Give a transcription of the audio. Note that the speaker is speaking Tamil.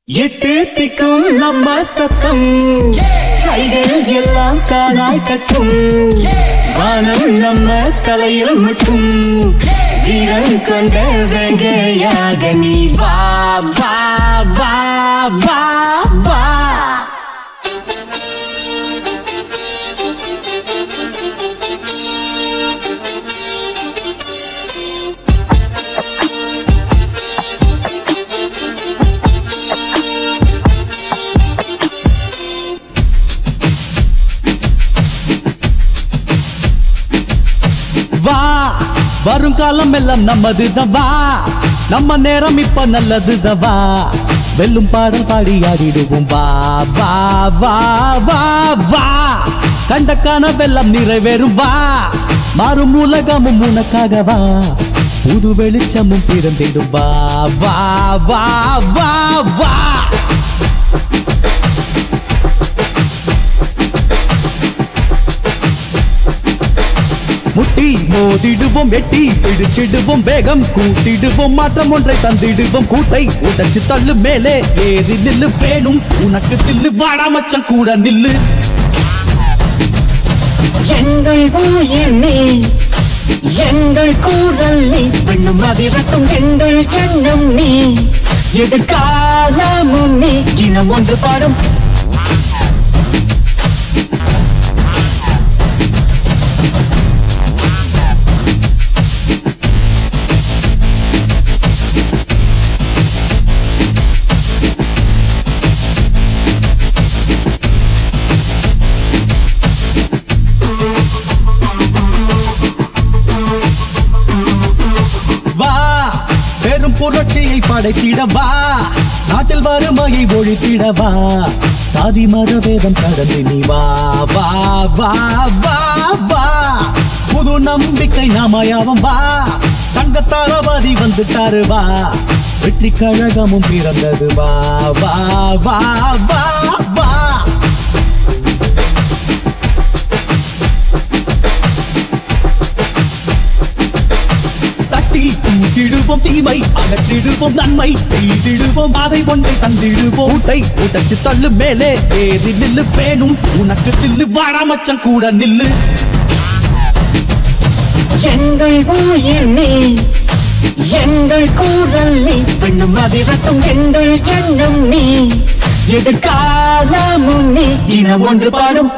எட்டு திக்கும் நம்ம சத்தம் கைகள் எல்லாம் தானாய் கட்டும் வானம் நம்ம தலையில் மட்டும் வீரம் கொண்ட வெங்கையாக நீ வா வா வா வா வா வருங்காலம் எல்லாம் நம்மதுதான் வா நம்ம நேரம் இப்ப நல்லதுதான் வா வெல்லும் பாடல் பாடி ஆடிடுவோம் வா வா வா வா வா கண்ட கனவெல்லாம் நிறைவேறும் வா மாறும் உலகமும் உனக்காக வா புது வெளிச்சமும் பிறந்திடும் வா வா வா வா வா முட்டி மோதிடுவோம் வெட்டி பிடிச்சிடுவோம் வேகம் கூட்டிடுவோம் மாற்றம் ஒன்றை தந்திடுவோம் கூட்டை உடைச்சு தள்ளு மேலே ஏறி நில்லு வேணும் உனக்கு தில்லு வாடா மச்சம் கூட நில்லு எங்கள் உயிர் நீ எங்கள் கூறல் நீ பெண்ணும் அதிரட்டும் எங்கள் எண்ணம் நீ எதிர்காலமும் நீ இனம் ஒன்று பாடும் புரட்சியை படைத்திடவா நாட்டில் வறுமையை ஒழித்திடவா சாதி மத வேதம் கடந்து நீ வா வா வா வா வா புது நம்பிக்கை நாமயாவும் வா தங்க தளபதி வந்துட்டாரு வா வெற்றி கழகமும் பிறந்தது வா வா வா வா வா தூக்கிடுவோம் தீமை அகற்றிடுவோம் நன்மை செய்திடுவோம் அதை ஒன்றை தந்திடுவோம் ஊட்டை உடைச்சு தள்ளு மேலே ஏறி நில்லு வேணும் உனக்கு தில்லு வாடா மச்சம் கூட நில்லு எங்கள் உயிர் நீ எங்கள் கூறல் நீ பெண்ணும் அதிரட்டும் எங்கள் எண்ணம் நீ எதிர்காலமும் நீ இனம் ஒன்று பாடும்